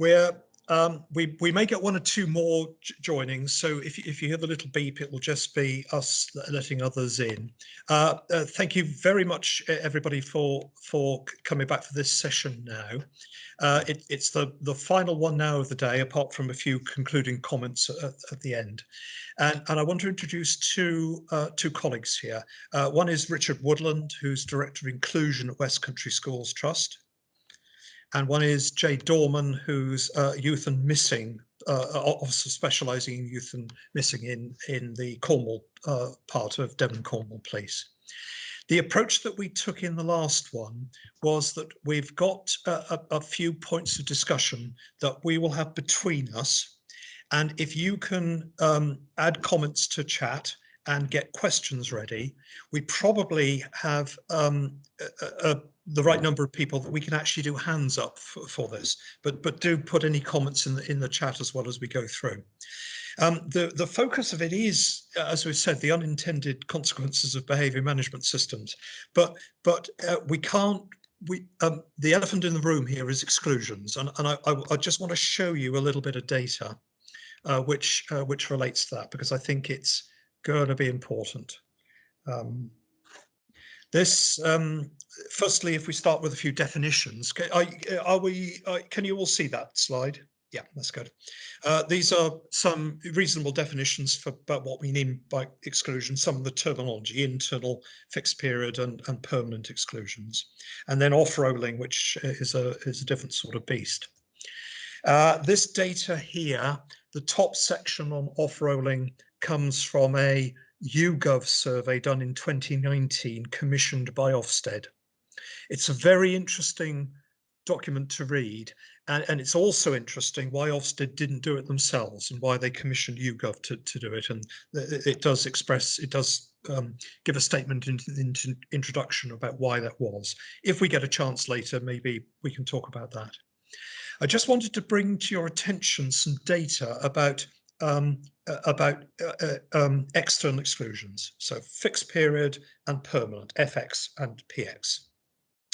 we may get one or two more joining, so if you hear the little beep, it will just be us letting others in. Thank you very much, everybody, for coming back for this session now. It's the final one now of the day, apart from a few concluding comments at the end. And I want to introduce two colleagues here. One is Richard Woodland, who's Director of Inclusion at West Country Schools Trust. And one is Jay Dorman, who's Youth and Missing officer specialising in youth and missing in the Cornwall part of Devon Cornwall Police. The approach that we took in the last one was that we've got a few points of discussion that we will have between us. And if you can add comments to chat and get questions ready, we probably have the right number of people that we can actually do hands up for this, but do put any comments in the chat as well as we go through. The focus of it is, as we said, the unintended consequences of behaviour management systems, but we can't. The elephant in the room here is exclusions, and I just want to show you a little bit of data which relates to that, because I think it's going to be important. Firstly, if we start with a few definitions, can you all see that slide? Yeah, that's good. These are some reasonable definitions for about what we mean by exclusion, some of the terminology: internal, fixed period, and permanent exclusions, and then off-rolling, which is a different sort of beast. This data here, the top section on off-rolling, comes from a YouGov survey done in 2019, commissioned by Ofsted. It's a very interesting document to read, and it's also interesting why Ofsted didn't do it themselves and why they commissioned YouGov to do it. And it does give a statement in the introduction about why that was. If we get a chance later, maybe we can talk about that. I just wanted to bring to your attention some data about external exclusions, so fixed period and permanent, FX and PX.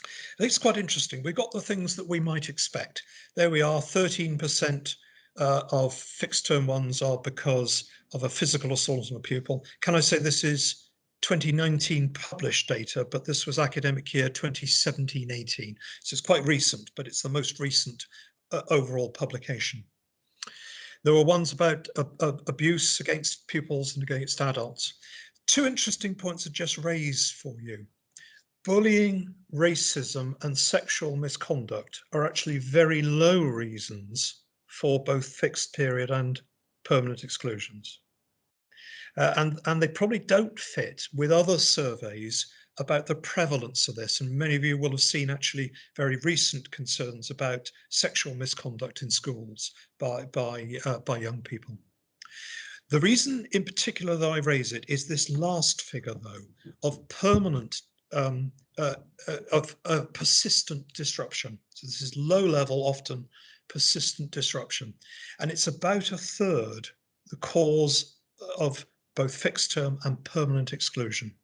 I think it's quite interesting. We've got the things that we might expect. There we are, 13% of fixed term ones are because of a physical assault on a pupil. Can I say this is 2019 published data, but this was academic year 2017-18. So it's quite recent, but it's the most recent overall publication. There were ones about abuse against pupils and against adults. Two interesting points are just raised for you. Bullying, racism, and sexual misconduct are actually very low reasons for both fixed period and permanent exclusions. And they probably don't fit with other surveys about the prevalence of this. And many of you will have seen actually very recent concerns about sexual misconduct in schools by young people. The reason in particular that I raise it is this last figure, though, of permanent persistent disruption. So this is low level, often persistent disruption, and it's about a third the cause of both fixed term and permanent exclusion.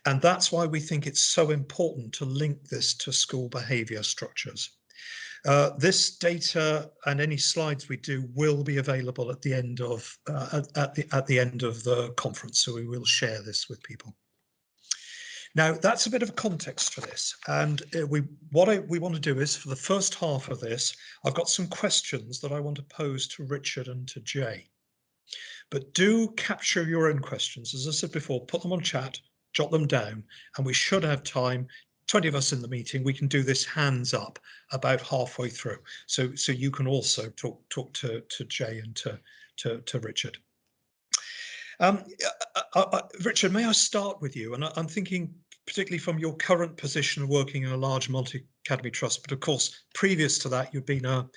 And that's why we think it's so important to link this to school behaviour structures. This data and any slides we do will be available at the end of at the end of the conference, so we will share this with people. Now, that's a bit of a context for this, and what we want to do is, for the first half of this, I've got some questions that I want to pose to Richard and to Jay. But do capture your own questions. As I said before, put them on chat, jot them down, and we should have time. 20 of us in the meeting, we can do this hands up about halfway through. So you can also talk to Jay and to Richard. Richard, may I start with you? And I'm thinking particularly from your current position of working in a large multi-academy trust, but of course, previous to that, you've been a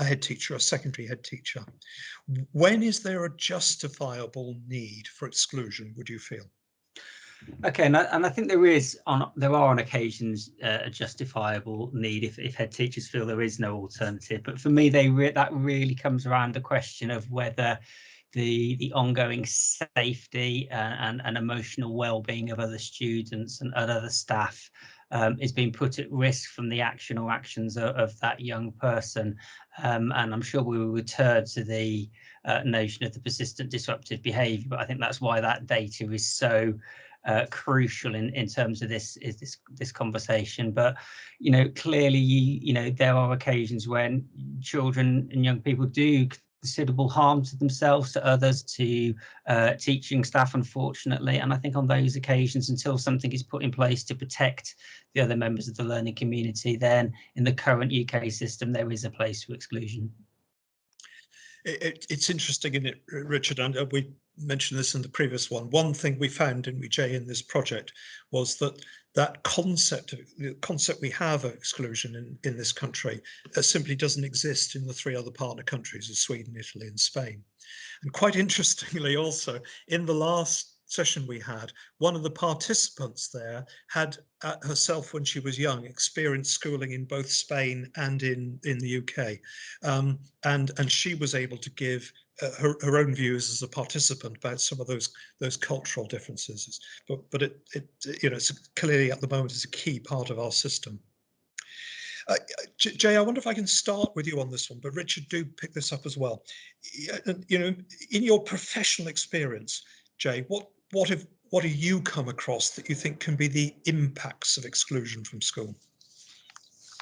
head teacher, a secondary head teacher. When is there a justifiable need for exclusion, would you feel? Okay, and I think there are on occasions a justifiable need if head teachers feel there is no alternative. But for me, that really comes around the question of whether the ongoing safety and emotional well-being of other students and other staff is being put at risk from the action or actions of that young person. And I'm sure we will return to the notion of the persistent disruptive behaviour, but I think that's why that data is so crucial in terms of this conversation. But clearly, there are occasions when children and young people do considerable harm to themselves, to others, to teaching staff, unfortunately. And I think on those occasions, until something is put in place to protect the other members of the learning community, then in the current UK system, there is a place for exclusion. It's interesting, isn't it, Richard? And we mentioned this in the previous one. One thing we found, didn't we, Jay, in this project was that concept we have of exclusion in this country simply doesn't exist in the 3 other partner countries of Sweden, Italy, and Spain. And quite interestingly, also in the last session we had, one of the participants there had herself, when she was young, experienced schooling in both Spain and in the UK, and she was able to give her own views as a participant about some of those cultural differences. But it's clearly at the moment is a key part of our system. Jay, I wonder if I can start with you on this one, but Richard, do pick this up as well. In your professional experience, Jay, what have you come across that you think can be the impacts of exclusion from school?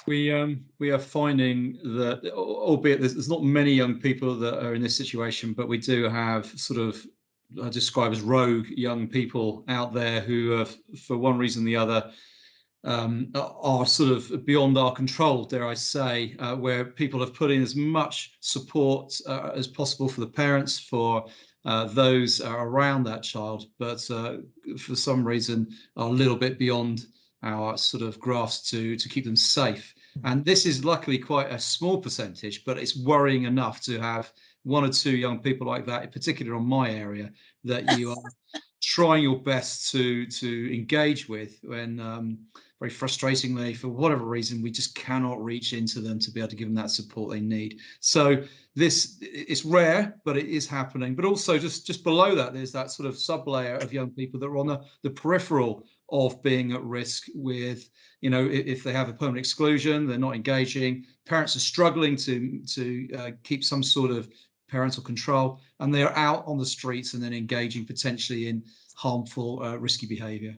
We are finding that, albeit there's not many young people that are in this situation, but we do have sort of, I describe as rogue young people out there who have, for one reason or the other, are sort of beyond our control, dare I say, where people have put in as much support as possible for the parents, for those around that child, but for some reason are a little bit beyond our sort of grasp to keep them safe. And this is luckily quite a small percentage, but it's worrying enough to have 1 or 2 young people like that, in particular on my area, that you are trying your best to engage with, when very frustratingly, for whatever reason, we just cannot reach into them to be able to give them that support they need. So this, it's rare, but it is happening. But also just below that, there's that sort of sub-layer of young people that are on the peripheral of being at risk with, if they have a permanent exclusion, they're not engaging, parents are struggling to keep some sort of parental control, and they are out on the streets and then engaging potentially in harmful, risky behaviour.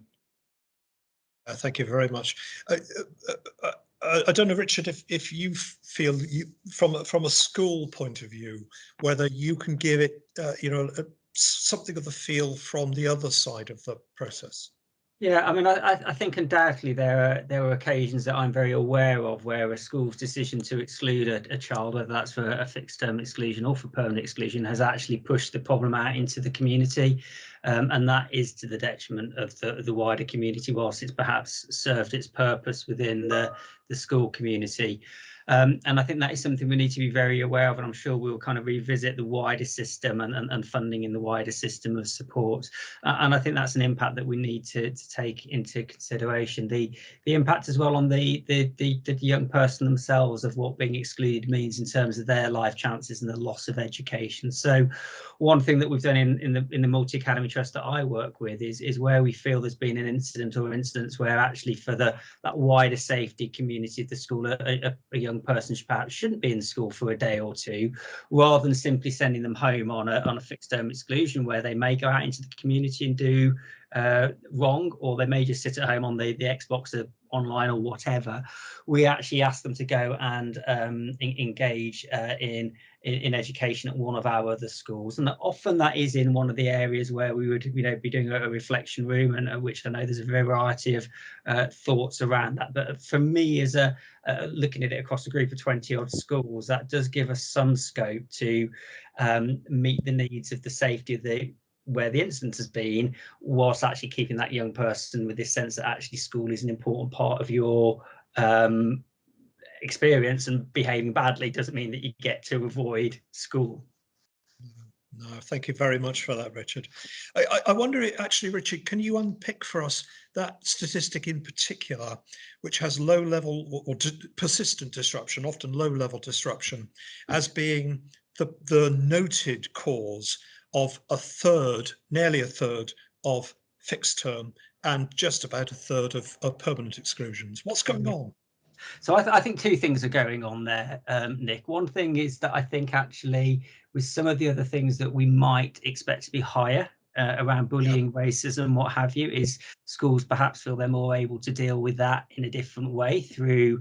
Thank you very much. I don't know, Richard, if you feel from a school point of view, whether you can give it, something of the feel from the other side of the process. Yeah, I mean, I think undoubtedly there are occasions that I'm very aware of where a school's decision to exclude a child, whether that's for a fixed term exclusion or for permanent exclusion, has actually pushed the problem out into the community, and that is to the detriment of the wider community, whilst it's perhaps served its purpose within the school community. And I think that is something we need to be very aware of, and I'm sure we'll kind of revisit the wider system and funding in the wider system of support. And I think that's an impact that we need to take into consideration. The impact as well on the young person themselves of what being excluded means in terms of their life chances and the loss of education. So one thing that we've done in the multi-academy trust that I work with is where we feel there's been an incident or incidents where actually for that wider safety community of the school, a young person perhaps shouldn't be in school for a day or 2, rather than simply sending them home on a fixed term exclusion, where they may go out into the community and do wrong, or they may just sit at home on the Xbox or online or whatever. We actually ask them to go and engage in education at one of our other schools, and often that is in one of the areas where we would be doing a reflection room, and which I know there's a variety of thoughts around that. But for me, as looking at it across a group of 20 odd schools, that does give us some scope to meet the needs of the safety of where the incident has been, whilst actually keeping that young person with this sense that actually school is an important part of your experience, and behaving badly doesn't mean that you get to avoid school. No, thank you very much for that, Richard. I wonder, actually, Richard, can you unpick for us that statistic in particular, which has low level or persistent disruption, often low level disruption, as being the noted cause of nearly a third of fixed term and just about a third of permanent exclusions. What's going on? So I think two things are going on there, Nick. One thing is that I think actually with some of the other things that we might expect to be higher around bullying, racism, what have you, is schools perhaps feel they're more able to deal with that in a different way through,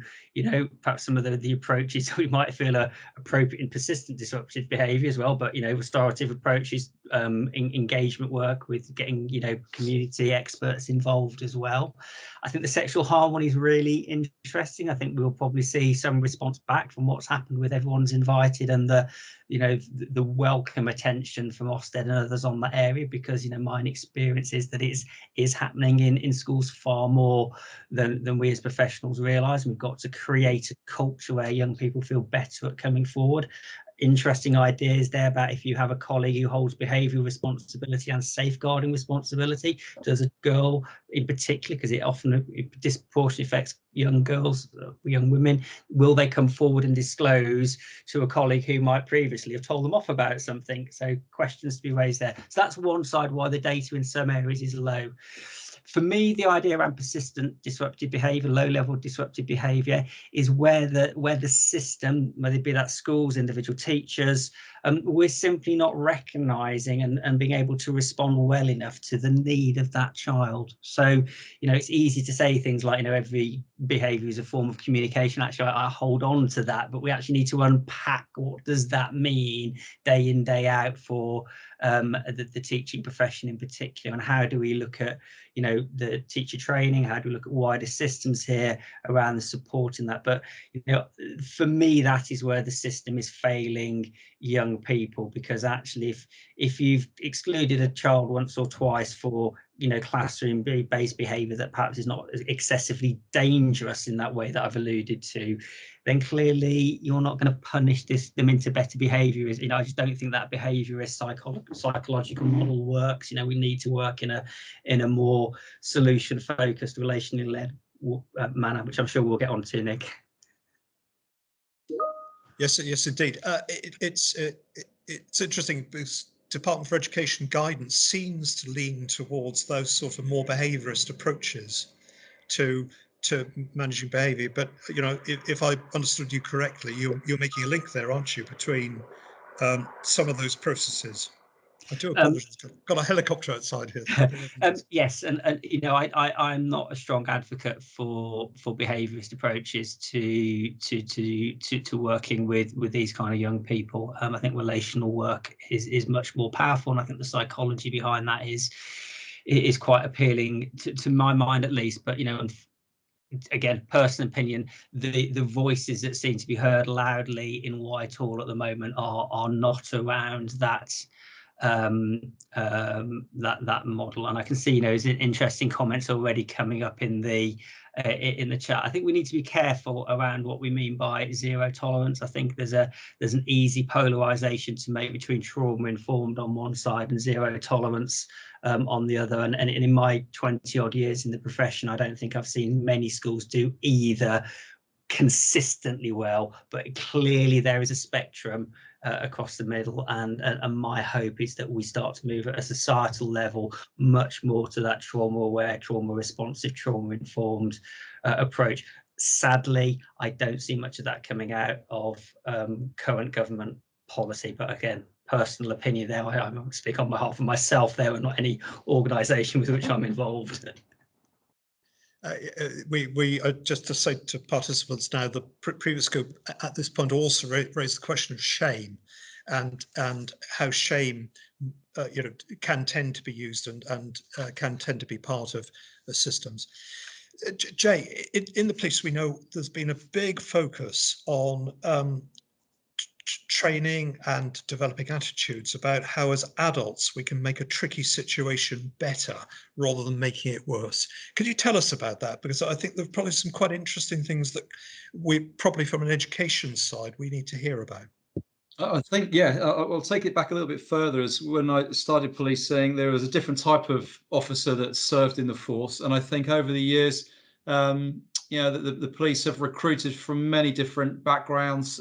perhaps some of the approaches that we might feel are appropriate in persistent disruptive behaviour as well, but, restorative approaches, engagement work with getting, community experts involved as well. I think the sexual harm one is really interesting. I think we'll probably see some response back from what's happened with Everyone's Invited and the welcome attention from Ofsted and others on that area, because my experience is that it is happening in schools far more than we as professionals realise. We've got to create a culture where young people feel better at coming forward. Interesting ideas there about if you have a colleague who holds behavioural responsibility and safeguarding responsibility, does a girl in particular, because it often disproportionately affects young girls, young women, will they come forward and disclose to a colleague who might previously have told them off about something? So questions to be raised there. So that's one side why the data in some areas is low. For me, the idea around persistent disruptive behaviour, low-level disruptive behaviour, is where the system, whether it be that schools, individual teachers, we're simply not recognising and being able to respond well enough to the need of that child. So, it's easy to say things like, every behaviour is a form of communication. Actually, I hold on to that, but we actually need to unpack what does that mean day in, day out for the teaching profession in particular, and how do we look at the teacher training, how do we look at wider systems here around the support in that. But for me, that is where the system is failing young people, because actually if you've excluded a child once or twice for classroom based behaviour that perhaps is not excessively dangerous in that way that I've alluded to, then clearly you're not going to punish them into better behaviour. I just don't think that behaviourist psychological model works. We need to work in a more solution focused, relationally led manner, which I'm sure we'll get on to, Nick. Yes, indeed. It's interesting because Department for Education guidance seems to lean towards those sort of more behaviourist approaches to managing behaviour. But if I understood you correctly, you're making a link there, aren't you, between some of those processes? I do apologise. Got a helicopter outside here. Yes, and I'm not a strong advocate for behaviourist approaches to working with these kind of young people. I think relational work is much more powerful, and I think the psychology behind that is quite appealing to my mind, at least. But again, personal opinion, the voices that seem to be heard loudly in Whitehall at the moment are not around that that model. And I can see there's interesting comments already coming up in the chat. I think we need to be careful around what we mean by zero tolerance. I think there's an easy polarization to make between trauma informed on one side and zero tolerance on the other. And in my 20 odd years in the profession, I don't think I've seen many schools do either consistently well, but clearly there is a spectrum across the middle, and my hope is that we start to move at a societal level much more to that trauma aware, trauma responsive, trauma informed approach. Sadly, I don't see much of that coming out of current government policy, but again, personal opinion there. I won't speak on behalf of myself there, and not any organisation with which I'm involved. We just to say to participants now, the previous scope at this point also raised the question of shame, and how shame can tend to be used and can tend to be part of the systems. Jay, in the police, we know there's been a big focus on training and developing attitudes about how as adults we can make a tricky situation better rather than making it worse. Could you tell us about that? Because I think there's probably some quite interesting things that we probably from an education side we need to hear about. I think, yeah, I'll take it back a little bit further. As when I started policing, there was a different type of officer that served in the force. And I think over the years, the police have recruited from many different backgrounds,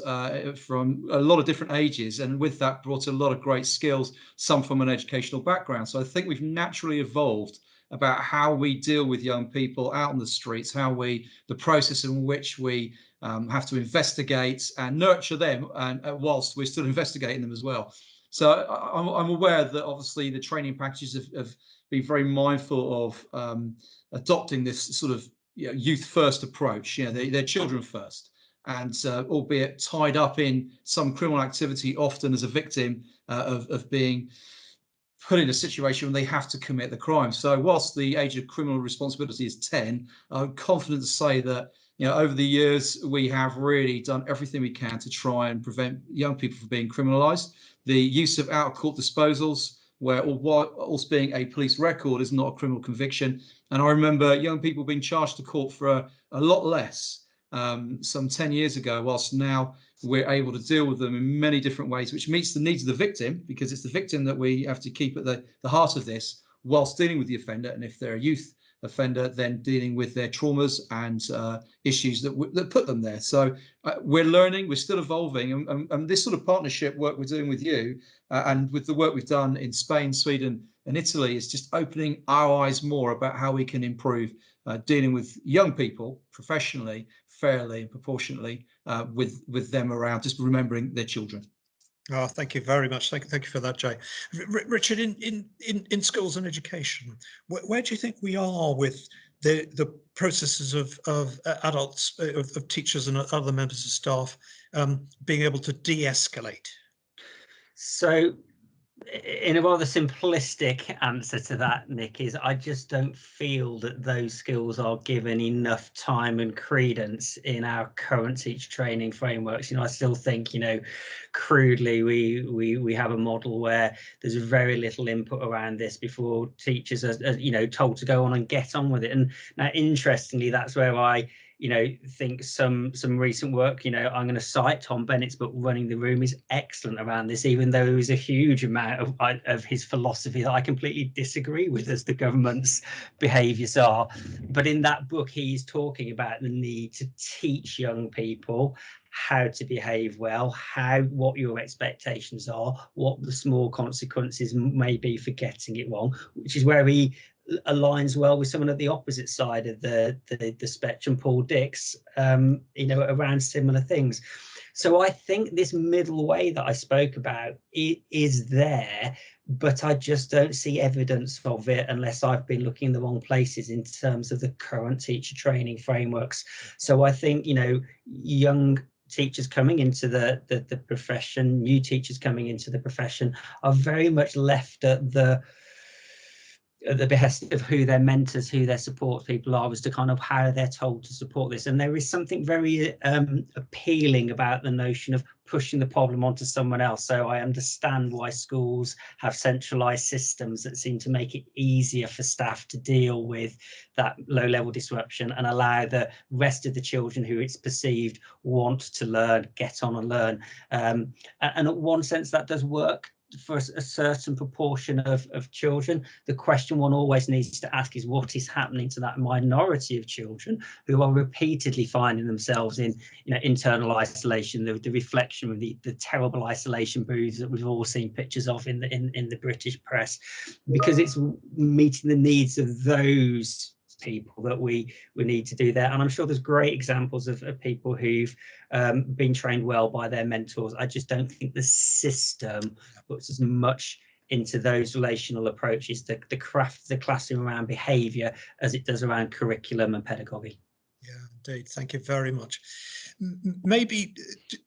from a lot of different ages, and with that brought a lot of great skills, some from an educational background. So I think we've naturally evolved about how we deal with young people out on the streets, the process in which we have to investigate and nurture them, and whilst we're still investigating them as well. So I'm aware that obviously the training packages have been very mindful of adopting this sort of youth first approach. They're children first, and albeit tied up in some criminal activity, often as a victim of being put in a situation where they have to commit the crime. So whilst the age of criminal responsibility is 10, I'm confident to say that over the years we have really done everything we can to try and prevent young people from being criminalised. The use of out-of-court disposals, where whilst being a police record is not a criminal conviction. And I remember young people being charged to court for a lot less some 10 years ago, whilst now we're able to deal with them in many different ways, which meets the needs of the victim, because it's the victim that we have to keep at the heart of this, whilst dealing with the offender. And if they're a youth offender, then dealing with their traumas and issues that put them there. So we're learning, we're still evolving, and this sort of partnership work we're doing with you and with the work we've done in Spain, Sweden and Italy is just opening our eyes more about how we can improve dealing with young people professionally, fairly and proportionately with them around, just remembering their children. Oh, thank you very much. Thank you for that, Jay. Richard, in schools and education, where do you think we are with the processes of adults, of teachers and other members of staff being able to de-escalate? So in a rather simplistic answer to that, Nick, is I just don't feel that those skills are given enough time and credence in our current teacher training frameworks. I still think, crudely, we have a model where there's very little input around this before teachers are told to go on and get on with it. And now, interestingly, that's where I think some recent work, I'm going to cite Tom Bennett's book, Running the Room, is excellent around this, even though there is a huge amount of his philosophy that I completely disagree with, as the government's behaviours are. But in that book, he's talking about the need to teach young people how to behave well, what your expectations are, what the small consequences may be for getting it wrong, which is where he aligns well with someone at the opposite side of the spectrum, Paul Dix, around similar things. So I think this middle way that I spoke about is there, but I just don't see evidence of it unless I've been looking in the wrong places in terms of the current teacher training frameworks. So I think, young teachers coming into the profession, new teachers coming into the profession, are very much left at the behest of who their mentors, who their support people are, as to kind of how they're told to support this. And there is something very appealing about the notion of pushing the problem onto someone else. So I understand why schools have centralized systems that seem to make it easier for staff to deal with that low-level disruption and allow the rest of the children who it's perceived want to learn, get on and learn. And in one sense, that does work for a certain proportion of children. The question one always needs to ask is, what is happening to that minority of children who are repeatedly finding themselves in internal isolation, the reflection of the terrible isolation booths that we've all seen pictures of in the British press, because it's meeting the needs of those people that we need to do there. And I'm sure there's great examples of people who've been trained well by their mentors. I just don't think the system puts as much into those relational approaches, the craft of the classroom around behaviour, as it does around curriculum and pedagogy. Yeah, indeed. Thank you very much. Maybe,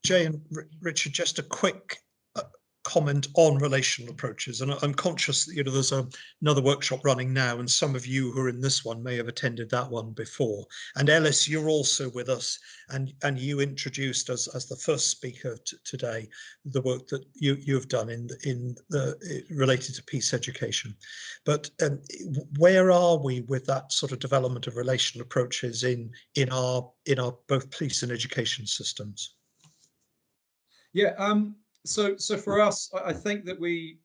Jay and Richard, just a quick comment on relational approaches. And I'm conscious that there's another workshop running now, and some of you who are in this one may have attended that one before. And Ellis, you're also with us, and you introduced as the first speaker today the work that you've done in related to peace education. But where are we with that sort of development of relational approaches in our both police and education systems? Yeah. So for us, I think that we,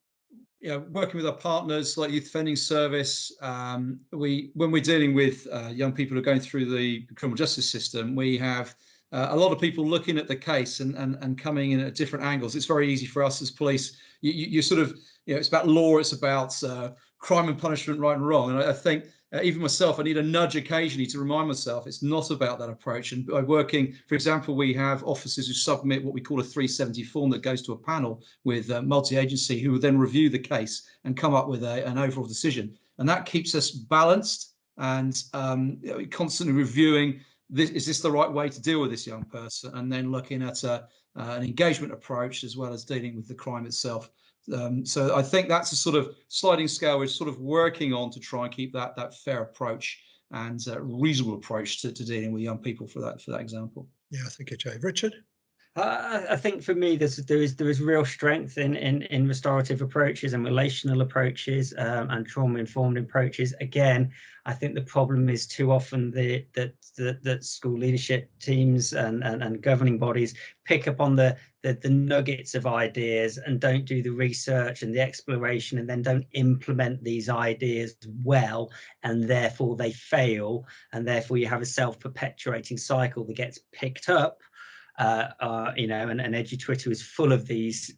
working with our partners like Youth Offending Service, when we're dealing with young people who are going through the criminal justice system, we have a lot of people looking at the case and coming in at different angles. It's very easy for us as police. You sort of, it's about law, it's about crime and punishment, right and wrong. And I think even myself, I need a nudge occasionally to remind myself it's not about that approach. And by working, for example, we have officers who submit what we call a 370 form that goes to a panel with multi-agency, who will then review the case and come up with an overall decision. And that keeps us balanced and constantly reviewing this, is this the right way to deal with this young person, and then looking at an engagement approach as well as dealing with the crime itself. So I think that's a sort of sliding scale we're sort of working on to try and keep that fair approach and reasonable approach to dealing with young people for that example. Yeah, thank you, Jay. Richard? I think for me, there is real strength in restorative approaches and relational approaches and trauma-informed approaches. Again, I think the problem is too often that school leadership teams and governing bodies pick up on the nuggets of ideas and don't do the research and the exploration, and then don't implement these ideas well, and therefore they fail, and therefore you have a self-perpetuating cycle that gets picked up. You know, and EduTwitter is full of these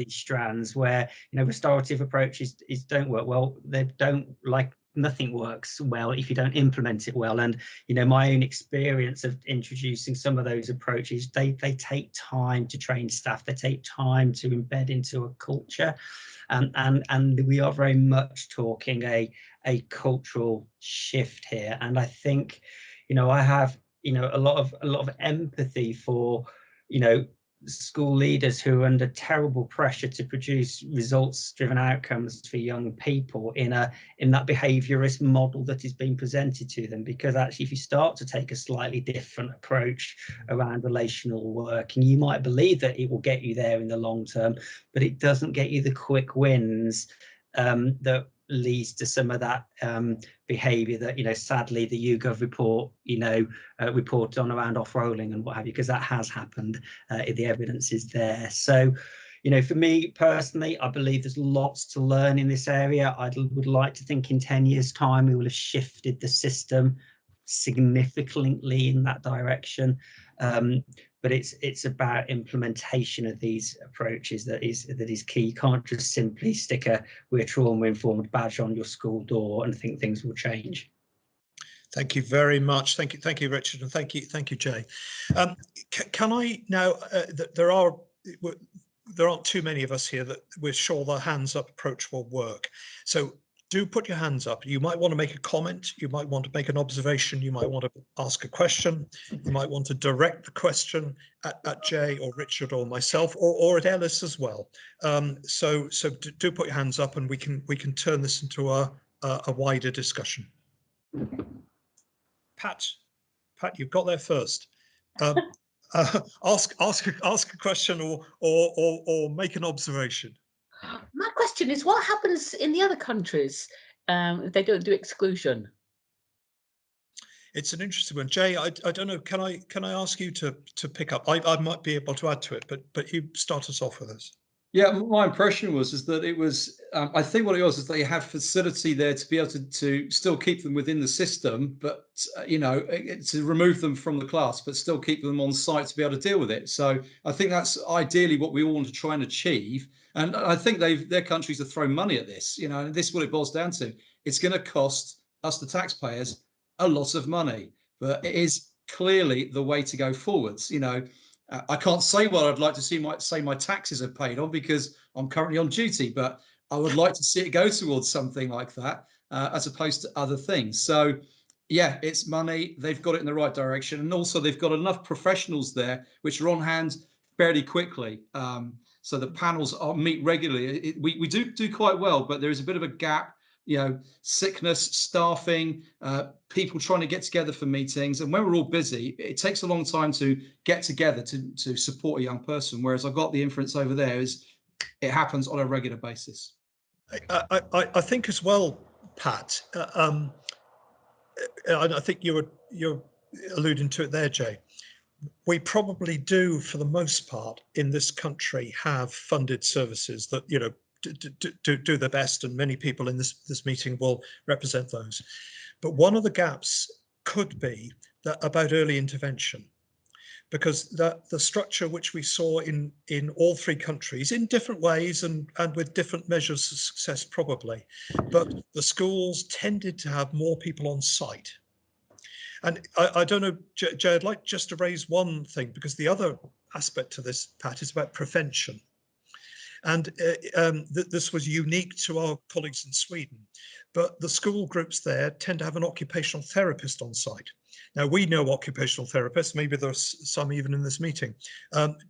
strands where, you know, restorative approaches don't work well. They don't, like, nothing works well if you don't implement it well. And, you know, my own experience of introducing some of those approaches, they take time to train staff. They take time to embed into a culture, and we are very much talking a cultural shift here. And I think, you know, I have, you know, a lot of empathy for, you know, school leaders who are under terrible pressure to produce results-driven outcomes for young people in that behaviourist model that is being presented to them. Because actually, if you start to take a slightly different approach around relational working, you might believe that it will get you there in the long term, but it doesn't get you the quick wins that leads to some of that behaviour that, you know, sadly the YouGov report, you know, reported on around off-rolling and what have you, because that has happened. The evidence is there. So, you know, for me personally, I believe there's lots to learn in this area. I would like to think in 10 years' time we will have shifted the system significantly in that direction. But it's about implementation of these approaches that is key. You can't just simply stick "we're trauma-informed" badge on your school door and think things will change. Thank you very much. Thank you, Richard, and thank you, Jay. Can I now? There aren't too many of us here that we're sure the hands up approach will work. So do put your hands up. You might want to make a comment. You might want to make an observation. You might want to ask a question. You might want to direct the question at Jay or Richard or myself or at Ellis as well. So do put your hands up, and we can turn this into a wider discussion. Pat, you've got there first. Ask a question or make an observation. My question is, what happens in the other countries if they don't do exclusion? It's an interesting one, Jay. I don't know. Can I ask you to pick up? I might be able to add to it, but you start us off with this. Yeah, my impression is that it was, I think what it was is they have facility there to be able to still keep them within the system, but, you know, to remove them from the class, but still keep them on site to be able to deal with it. So I think that's ideally what we all want to try and achieve. And I think their countries have thrown money at this, you know, and this is what it boils down to. It's going to cost us, the taxpayers, a lot of money, but it is clearly the way to go forwards, you know. I can't say what I'd like to see my taxes are paid on because I'm currently on duty, but I would like to see it go towards something like that as opposed to other things. So, yeah, it's money. They've got it in the right direction. And also they've got enough professionals there which are on hand fairly quickly. So the panels meet regularly. We do quite well, but there is a bit of a gap. You know, sickness, staffing, people trying to get together for meetings. And when we're all busy, it takes a long time to get together to support a young person. Whereas I've got the inference over there is it happens on a regular basis. I think as well, Pat, I think you're alluding to it there, Jay. We probably do, for the most part, in this country, have funded services that, you know, do their best, and many people in this meeting will represent those. But one of the gaps could be that about early intervention. because the structure which we saw in all three countries, in different ways and with different measures of success probably, but the schools tended to have more people on site. And I don't know, Jay, I'd like just to raise one thing, because the other aspect to this, Pat, is about prevention. And this was unique to our colleagues in Sweden, but the school groups there tend to have an occupational therapist on site. Now, we know occupational therapists, maybe there's some even in this meeting,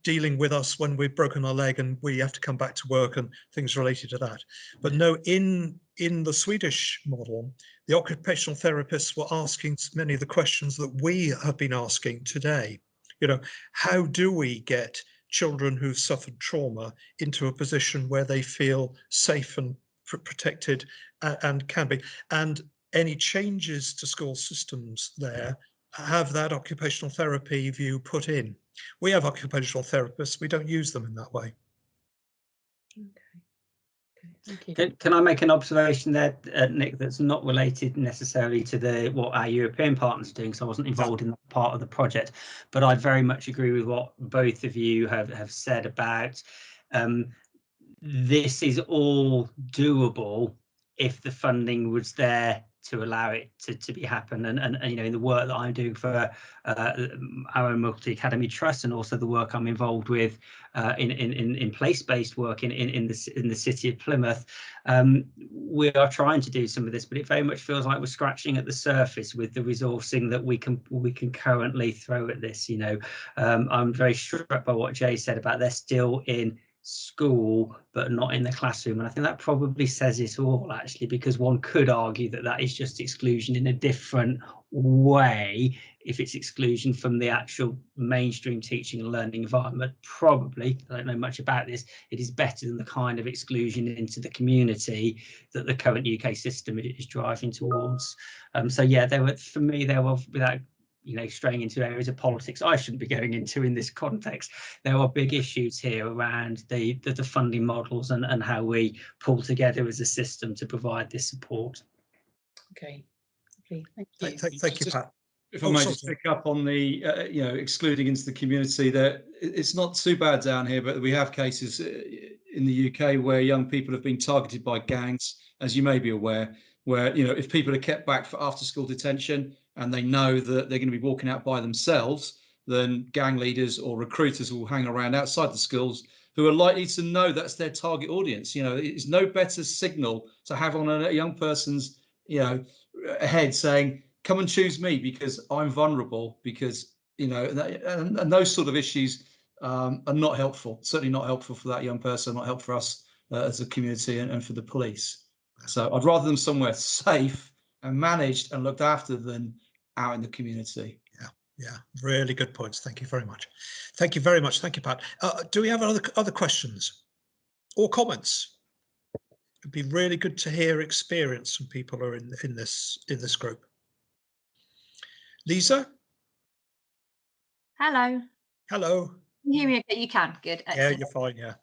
dealing with us when we've broken our leg and we have to come back to work and things related to that. But no, in the Swedish model, the occupational therapists were asking many of the questions that we have been asking today. You know, how do we get children who've suffered trauma into a position where they feel safe and protected and can be, and any changes to school systems there have that occupational therapy view put in. We have occupational therapists, we don't use them in that way. Thank you. Can I make an observation there, Nick, that's not related necessarily to what our European partners are doing, so I wasn't involved in that part of the project, but I very much agree with what both of you have said about this is all doable if the funding was there to allow it to be happen. And you know, in the work that I'm doing for our own multi-academy trust, and also the work I'm involved with in place-based work in the city of Plymouth, we are trying to do some of this, but it very much feels like we're scratching at the surface with the resourcing that we can currently throw at this. You know, I'm very struck by what Jay said about they're still in school but not in the classroom, and I think that probably says it all, actually, because one could argue that that is just exclusion in a different way. If it's exclusion from the actual mainstream teaching and learning environment, probably, I don't know much about this, it is better than the kind of exclusion into the community that the current UK system is driving towards. So yeah, for me, without straying into areas of politics I shouldn't be going into in this context, there are big issues here around the funding models and how we pull together as a system to provide this support. Okay, thank you. Thank you, Pat. If I may just pick up on the excluding into the community, that it's not too bad down here, but we have cases in the UK where young people have been targeted by gangs, as you may be aware, where if people are kept back for after school detention and they know that they're going to be walking out by themselves, then gang leaders or recruiters will hang around outside the schools who are likely to know that's their target audience. It's no better signal to have on a young person's head saying, come and choose me because I'm vulnerable, because and those sort of issues are not helpful, certainly not helpful for that young person, not helpful for us as a community and for the police. So I'd rather them somewhere safe and managed and looked after than out in the community. Yeah, really good points. Thank you very much. Thank you very much. Thank you, Pat. Do we have other questions or comments? It'd be really good to hear experience from people who are in this group. Lisa? Hello. Hello. Can you hear me okay? You can. Good. Excellent. Yeah, you're fine. Yeah.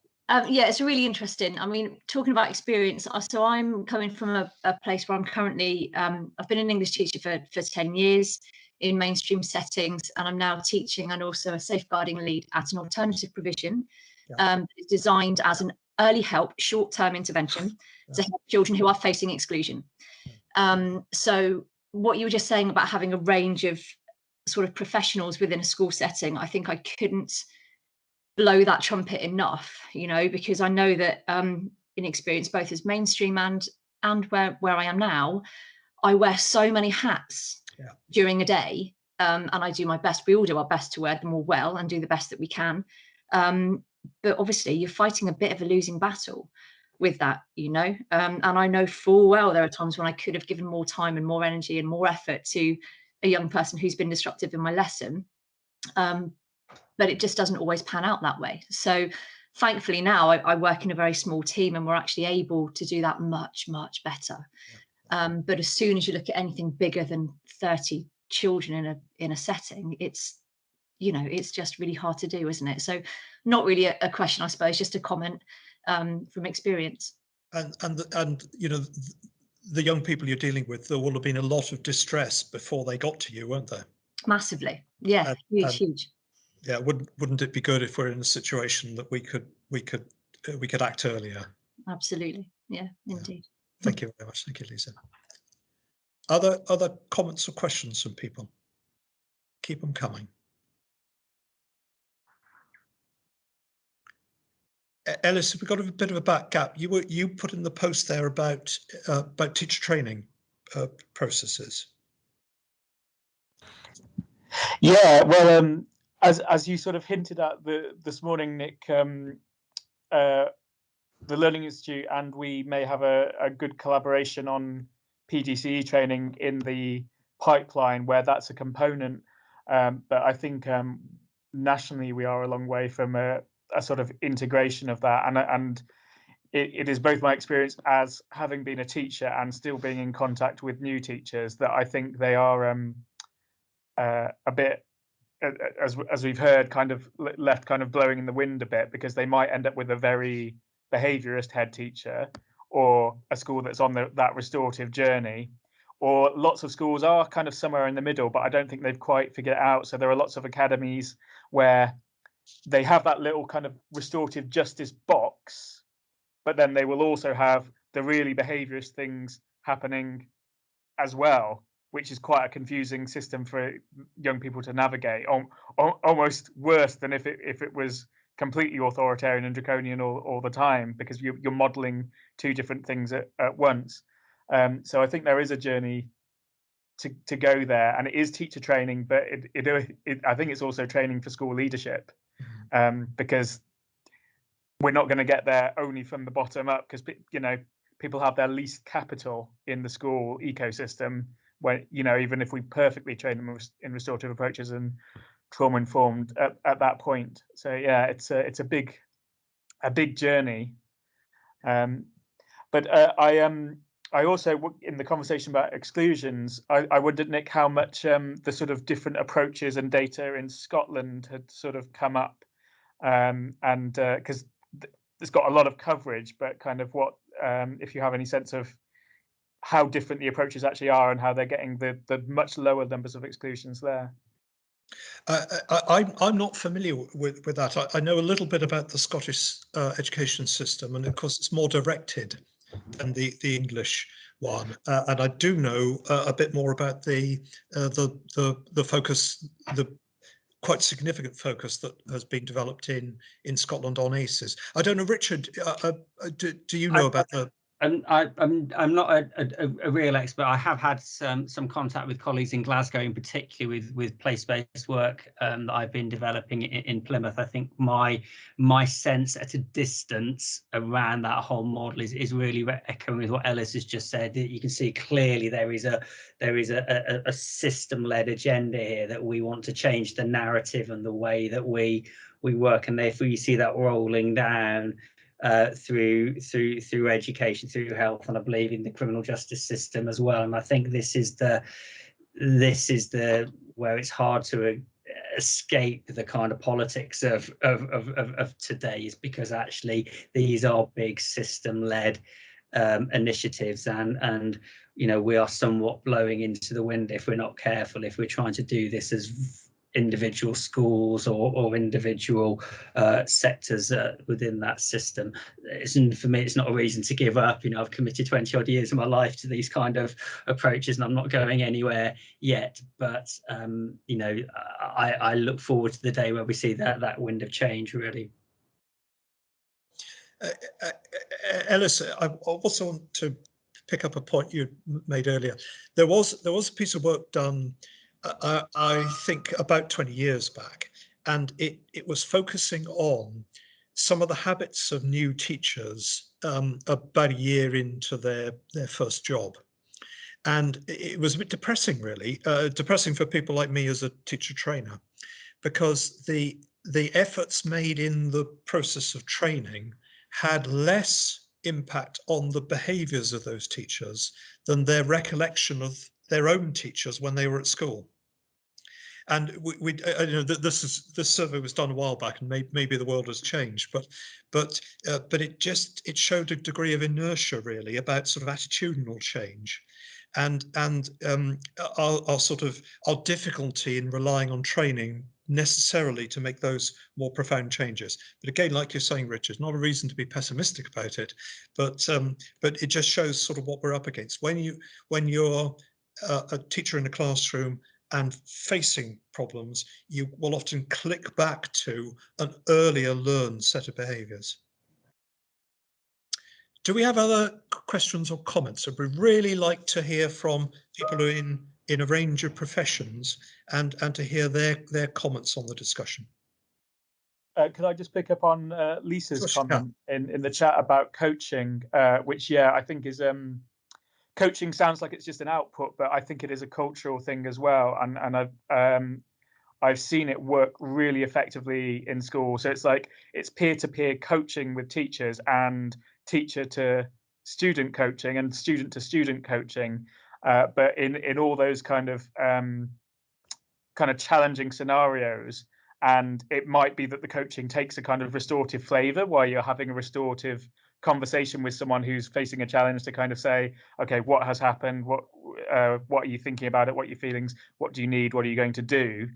Yeah, it's really interesting. I mean, talking about experience, so I'm coming from a place where I'm currently, I've been an English teacher for 10 years in mainstream settings, and I'm now teaching and also a safeguarding lead at an alternative provision designed as an early help, short-term intervention to help children who are facing exclusion. So what you were just saying about having a range of sort of professionals within a school setting, I think I couldn't blow that trumpet enough, because I know that in experience, both as mainstream and where I am now, I wear so many hats during a day, and I do my best. We all do our best to wear them all well and do the best that we can. But obviously you're fighting a bit of a losing battle with that, and I know full well there are times when I could have given more time and more energy and more effort to a young person who's been disruptive in my lesson. But it just doesn't always pan out that way. So thankfully now I work in a very small team and we're actually able to do that much, much better. But as soon as you look at anything bigger than 30 children in a setting, it's just really hard to do, isn't it? So not really a question, I suppose, just a comment from experience. And the young people you're dealing with, there will have been a lot of distress before they got to you, weren't there? Massively. Yeah, huge. Yeah, wouldn't it be good if we're in a situation that we could act earlier? Absolutely. Yeah, indeed. Thank you very much. Thank you, Lisa. Other comments or questions from people? Keep them coming. Ellis, we've got a bit of a back gap. You put in the post there about teacher training processes. Yeah, well, as you sort of hinted at this morning, Nick, the Learning Institute and we may have a good collaboration on PGCE training in the pipeline where that's a component. But I think nationally we are a long way from a sort of integration of that. And it is both my experience as having been a teacher and still being in contact with new teachers that I think they are a bit, as we've heard, kind of left kind of blowing in the wind a bit, because they might end up with a very behaviourist head teacher, or a school that's on that restorative journey, or lots of schools are kind of somewhere in the middle, but I don't think they've quite figured it out. So there are lots of academies where they have that little kind of restorative justice box, but then they will also have the really behaviourist things happening as well, which is quite a confusing system for young people to navigate. Almost worse than if it was completely authoritarian and draconian all the time, because you're modelling two different things at once. So I think there is a journey to go there, and it is teacher training, but I think it's also training for school leadership, because we're not going to get there only from the bottom up, because people have their least capital in the school ecosystem, where even if we perfectly train them in restorative approaches and trauma informed at that point. So yeah, it's a big journey. But I also, in the conversation about exclusions, I wondered, Nick, how much the sort of different approaches and data in Scotland had sort of come up, and because it's got a lot of coverage, but kind of what, if you have any sense of how different the approaches actually are and how they're getting the much lower numbers of exclusions there. I'm not familiar with that. I know a little bit about the Scottish education system, and of course it's more directed than the English one. And I do know a bit more about the focus, the quite significant focus that has been developed in Scotland on ACEs. I don't know, Richard, do you know about the? I'm not a real expert. I have had some contact with colleagues in Glasgow, in particular with place-based work that I've been developing in Plymouth. I think my sense at a distance around that whole model is really echoing with what Ellis has just said. You can see clearly there is a system-led agenda here, that we want to change the narrative and the way that we work, and therefore you see that rolling down through education, through health, and I believe in the criminal justice system as well. And I think this is the where it's hard to escape the kind of politics of today, is because actually these are big system-led initiatives, and we are somewhat blowing into the wind if we're not careful, if we're trying to do this as individual schools or individual sectors within that system. For me, it's not a reason to give up. I've committed 20 odd years of my life to these kind of approaches, and I'm not going anywhere yet. But I look forward to the day where we see that wind of change, really. Ellis, I also want to pick up a point you made earlier. There was a piece of work done, I think about 20 years back, and it was focusing on some of the habits of new teachers about a year into their first job. And it was a bit depressing, really, depressing for people like me as a teacher trainer, because the efforts made in the process of training had less impact on the behaviours of those teachers than their recollection of their own teachers when they were at school. And this survey was done a while back, and maybe the world has changed, but it showed a degree of inertia, really, about sort of attitudinal change, and our difficulty in relying on training necessarily to make those more profound changes. But again, like you're saying, Richard, not a reason to be pessimistic about it, but it just shows sort of what we're up against. When you're a teacher in a classroom and facing problems, you will often click back to an earlier learned set of behaviours. Do we have other questions or comments? So we'd really like to hear from people who are in a range of professions and to hear their comments on the discussion. Could I just pick up on Lisa's Sure, comment in the chat about coaching, which, yeah, I think is coaching sounds like it's just an output, but I think it is a cultural thing as well. And I've seen it work really effectively in school. So it's like it's peer-to-peer coaching with teachers and teacher to student coaching and student to student coaching, but in all those kind of challenging scenarios. And it might be that the coaching takes a kind of restorative flavor while you're having a restorative conversation with someone who's facing a challenge to kind of say, okay, what has happened? What are you thinking about it? What are your feelings? What do you need? What are you going to do?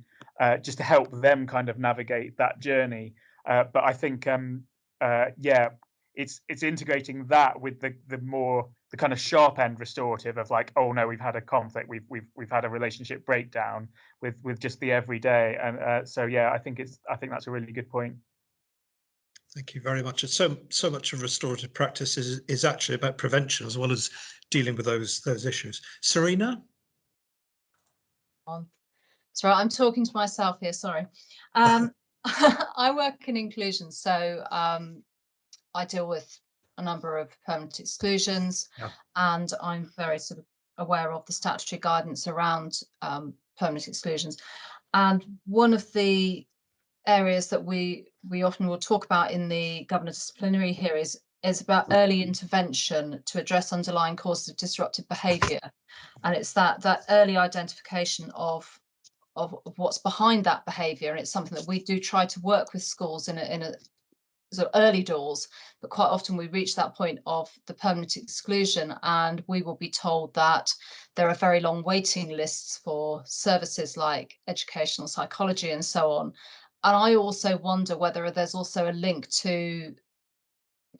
Just to help them kind of navigate that journey. But I think, yeah, it's integrating that with the kind of sharp end restorative of like, oh no, we've had a conflict, we've had a relationship breakdown with just the everyday. And so yeah, I think that's a really good point. Thank you very much. So much of restorative practice is actually about prevention as well as dealing with those issues. Serena? Sorry, I'm talking to myself here, sorry. I work in inclusion, so I deal with a number of permanent exclusions, and I'm very sort of aware of the statutory guidance around permanent exclusions. And one of the areas that we often will talk about in the governor disciplinary here is about early intervention to address underlying causes of disruptive behaviour. And it's that early identification of what's behind that behaviour, and it's something that we do try to work with schools in a sort of early doors, but quite often we reach that point of the permanent exclusion and we will be told that there are very long waiting lists for services like educational psychology and so on. And I also wonder whether there's also a link to,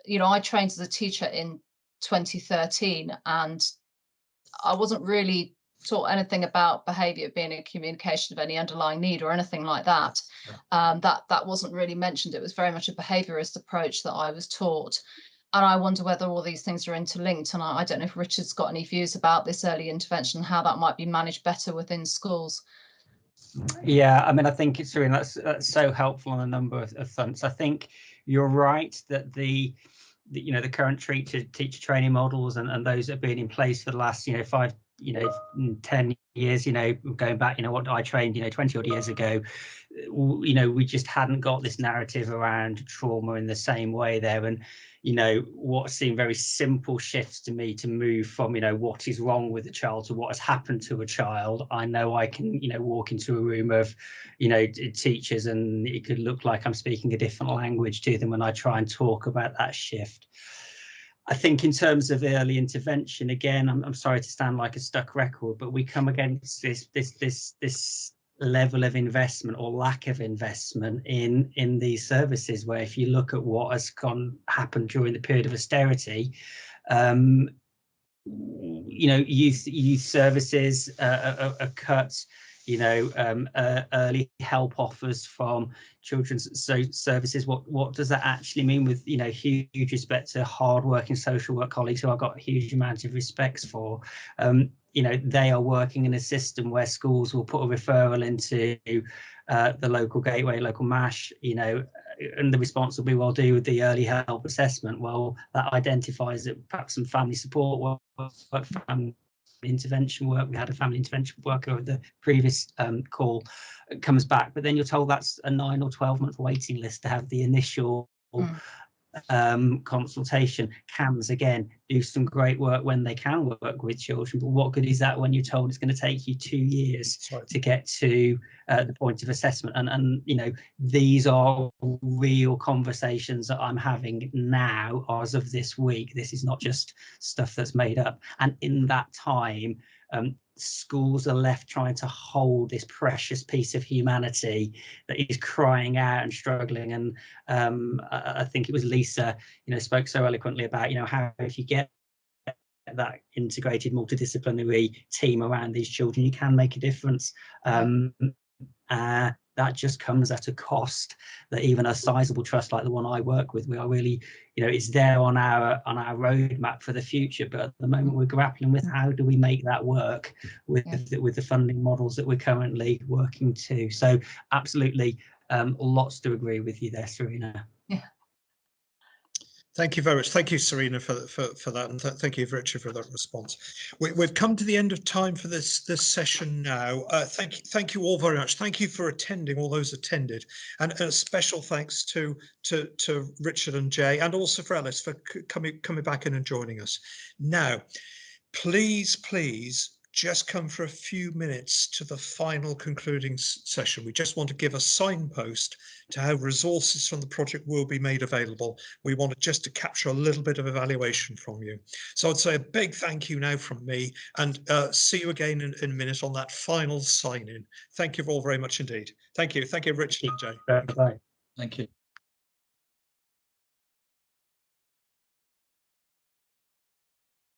you know, I trained as a teacher in 2013 and I wasn't really taught anything about behaviour being a communication of any underlying need or anything like that. That wasn't really mentioned. It was very much a behaviourist approach that I was taught. And I wonder whether all these things are interlinked. And I don't know if Richard's got any views about this early intervention, how that might be managed better within schools. Yeah, I mean, I think it's really that's so helpful on a number of fronts. I think you're right that the current teacher training models and those that have been in place for the last 5 10 years, going back, what I trained 20 odd years ago, we just hadn't got this narrative around trauma in the same way there. And what seemed very simple shifts to me to move from what is wrong with a child to what has happened to a child. I know I can walk into a room of teachers and it could look like I'm speaking a different language to them when I try and talk about that shift. I think in terms of early intervention, again, I'm sorry to sound like a stuck record, but we come against this level of investment or lack of investment in these services, where if you look at what has happened during the period of austerity, youth services are cut. Early help offers from children's services. What does that actually mean? With huge respect to hard-working social work colleagues who I've got a huge amount of respects for. They are working in a system where schools will put a referral into the local gateway, local MASH, and the response will be, well, do the early help assessment. Well, that identifies that perhaps some family support work, intervention work. We had a family intervention worker at the previous call, comes back, but then you're told that's a 9 or 12-month waiting list to have the initial consultation. CAMS, again, do some great work when they can work with children, but what good is that when you're told it's going to take you 2 years to get to the point of assessment? And you know, these are real conversations that I'm having now as of this week. This is not just stuff that's made up. And in that time, schools are left trying to hold this precious piece of humanity that is crying out and struggling. And I think it was Lisa, you know, spoke so eloquently about, you know, how if you get that integrated multidisciplinary team around these children, you can make a difference. That just comes at a cost that even a sizable trust like the one I work with, we are really, you know, it's there on our roadmap for the future, but at the moment we're grappling with how do we make that work with the funding models that we're currently working to. So absolutely, lots to agree with you there, Serena. Yeah. Thank you very much. Thank you, Serena, for that, and thank you, Richard, for that response. We've come to the end of time for this session now. Thank you all very much. Thank you for attending, all those attended, and a special thanks to Richard and Jay, and also for Alice for coming back in and joining us. Now, please just come for a few minutes to the final concluding session. We just want to give a signpost to how resources from the project will be made available. We wanted just to capture a little bit of evaluation from you. So I'd say a big thank you now from me, and see you again in a minute on that final sign-in. Thank you all very much indeed. Thank you, Richard and Jay. Bye. Thank you.